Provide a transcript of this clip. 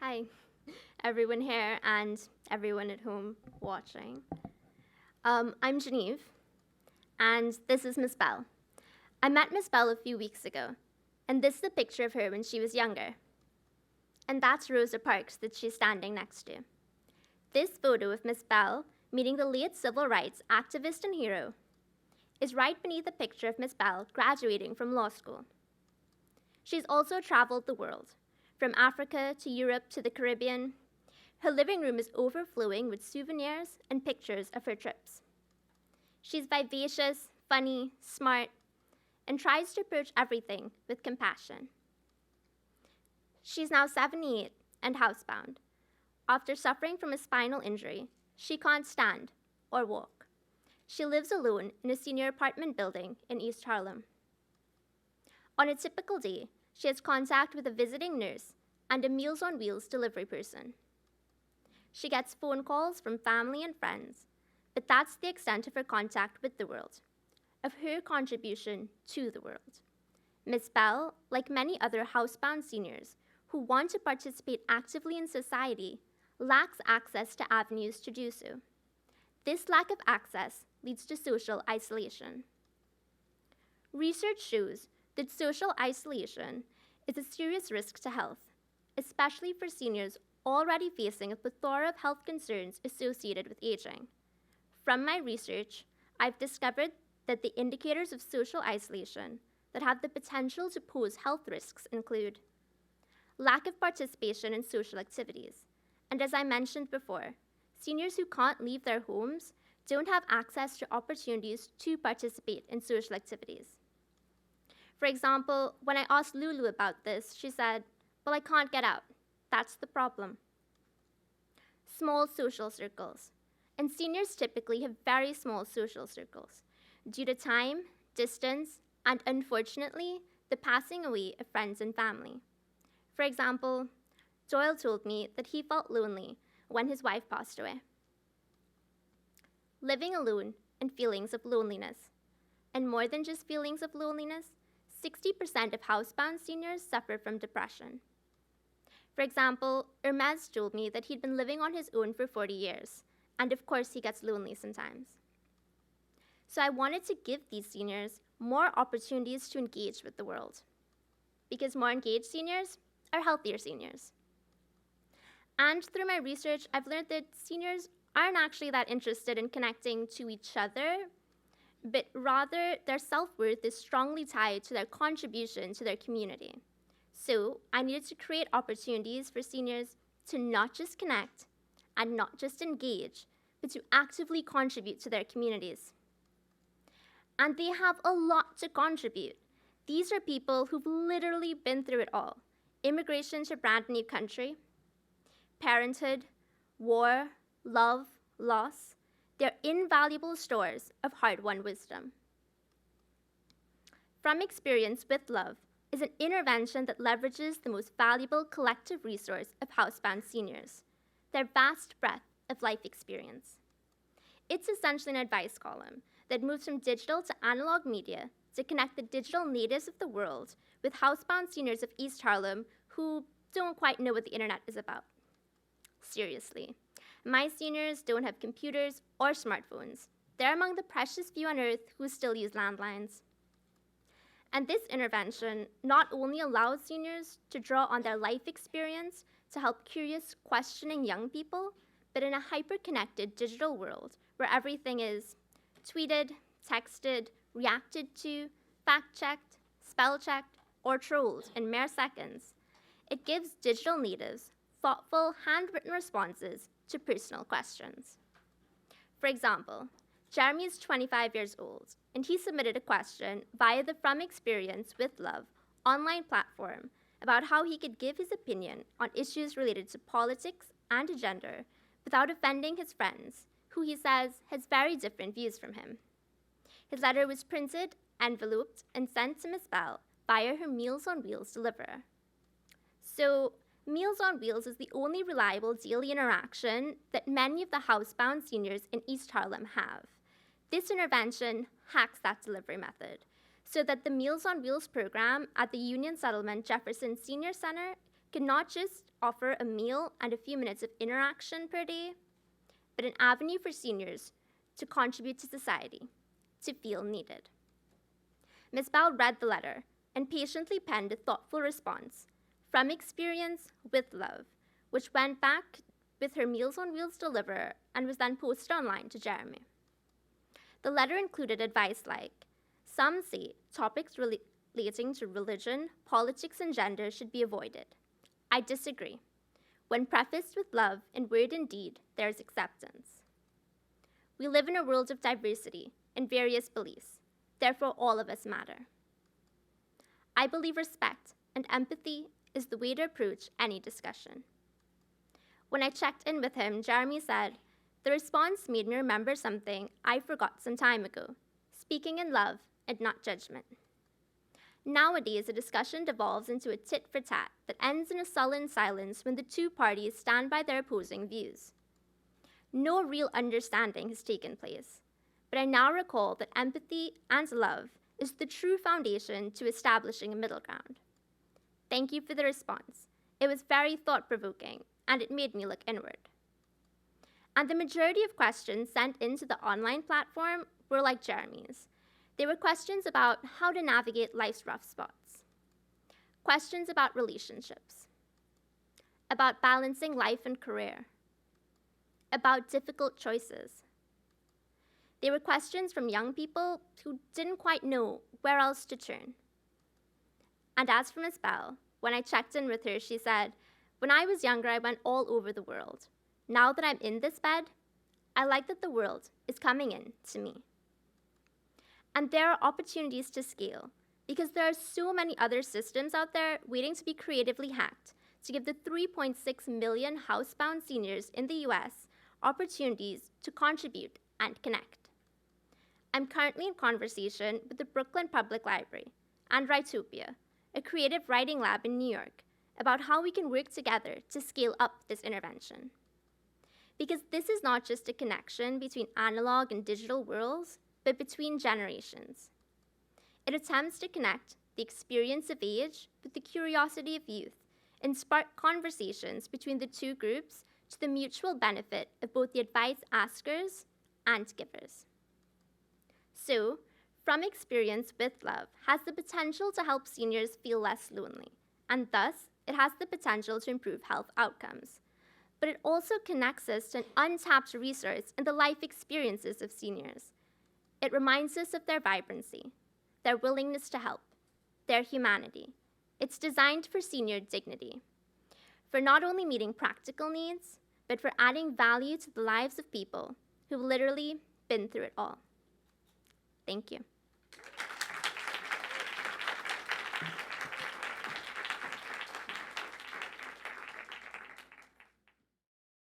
Hi, everyone here and everyone at home watching. I'm Genieve, and this is Miss Bell. I met Miss Bell a few weeks ago, and this is a picture of her when she was younger. And that's Rosa Parks that she's standing next to. This photo of Miss Bell meeting the late civil rights activist and hero is right beneath a picture of Miss Bell graduating from law school. She's also traveled the world, from Africa to Europe to the Caribbean. Her living room is overflowing with souvenirs and pictures of her trips. She's vivacious, funny, smart, and tries to approach everything with compassion. She's now 78 and housebound. After suffering from a spinal injury, she can't stand or walk. She lives alone in a senior apartment building in East Harlem. On a typical day, she has contact with a visiting nurse and a Meals on Wheels delivery person. She gets phone calls from family and friends, but that's the extent of her contact with the world, of her contribution to the world. Miss Bell, like many other housebound seniors who want to participate actively in society, lacks access to avenues to do so. This lack of access leads to social isolation. Research shows that social isolation is a serious risk to health, especially for seniors already facing a plethora of health concerns associated with aging. From my research, I've discovered that the indicators of social isolation that have the potential to pose health risks include lack of participation in social activities, and as I mentioned before, seniors who can't leave their homes don't have access to opportunities to participate in social activities. For example, when I asked Lulu about this, she said, "Well, I can't get out. That's the problem." Small social circles. And seniors typically have very small social circles due to time, distance, and unfortunately, the passing away of friends and family. For example, Doyle told me that he felt lonely when his wife passed away. Living alone and feelings of loneliness. And more than just feelings of loneliness, 60% of housebound seniors suffer from depression. For example, Hermes told me that he'd been living on his own for 40 years, and of course he gets lonely sometimes. So I wanted to give these seniors more opportunities to engage with the world, because more engaged seniors are healthier seniors. And through my research, I've learned that seniors aren't actually that interested in connecting to each other, but rather their self-worth is strongly tied to their contribution to their community. So I needed to create opportunities for seniors to not just connect and not just engage, but to actively contribute to their communities. And they have a lot to contribute. These are people who've literally been through it all. Immigration to a brand new country, parenthood, war, love, loss. They're invaluable stores of hard-won wisdom. From Experience with Love is an intervention that leverages the most valuable collective resource of housebound seniors, their vast breadth of life experience. It's essentially an advice column that moves from digital to analog media to connect the digital natives of the world with housebound seniors of East Harlem who don't quite know what the internet is about. Seriously. My seniors don't have computers or smartphones. They're among the precious few on earth who still use landlines. And this intervention not only allows seniors to draw on their life experience to help curious, questioning young people, but in a hyper-connected digital world where everything is tweeted, texted, reacted to, fact-checked, spell-checked, or trolled in mere seconds, it gives digital natives thoughtful, handwritten responses to personal questions. For example, Jeremy is 25 years old, and he submitted a question via the From Experience with Love online platform about how he could give his opinion on issues related to politics and gender without offending his friends, who he says has very different views from him. His letter was printed, enveloped, and sent to Miss Bell via her Meals on Wheels deliverer. So, Meals on Wheels is the only reliable daily interaction that many of the housebound seniors in East Harlem have. This intervention hacks that delivery method so that the Meals on Wheels program at the Union Settlement Jefferson Senior Center could not just offer a meal and a few minutes of interaction per day, but an avenue for seniors to contribute to society, to feel needed. Ms. Bell read the letter and patiently penned a thoughtful response, from experience with love, which went back with her Meals on Wheels deliverer and was then posted online to Jeremy. The letter included advice like, some say topics relating to religion, politics, and gender should be avoided. I disagree. When prefaced with love in word and deed, there's acceptance. We live in a world of diversity and various beliefs. Therefore, all of us matter. I believe respect and empathy is the way to approach any discussion. When I checked in with him, Jeremy said, the response made me remember something I forgot some time ago, speaking in love and not judgment. Nowadays, a discussion devolves into a tit-for-tat that ends in a sullen silence when the two parties stand by their opposing views. No real understanding has taken place, but I now recall that empathy and love is the true foundation to establishing a middle ground. Thank you for the response. It was very thought-provoking, and it made me look inward. And the majority of questions sent into the online platform were like Jeremy's. They were questions about how to navigate life's rough spots, questions about relationships, about balancing life and career, about difficult choices. They were questions from young people who didn't quite know where else to turn. And as for Ms. Bell, when I checked in with her, she said, when I was younger, I went all over the world. Now that I'm in this bed, I like that the world is coming in to me. And there are opportunities to scale because there are so many other systems out there waiting to be creatively hacked to give the 3.6 million housebound seniors in the US opportunities to contribute and connect. I'm currently in conversation with the Brooklyn Public Library and Writopia, a creative writing lab in New York, about how we can work together to scale up this intervention. Because this is not just a connection between analog and digital worlds, but between generations. It attempts to connect the experience of age with the curiosity of youth and spark conversations between the two groups to the mutual benefit of both the advice askers and givers. So, From Experience with Love has the potential to help seniors feel less lonely, and thus it has the potential to improve health outcomes. But it also connects us to an untapped resource in the life experiences of seniors. It reminds us of their vibrancy, their willingness to help, their humanity. It's designed for senior dignity, for not only meeting practical needs, but for adding value to the lives of people who've literally been through it all. Thank you.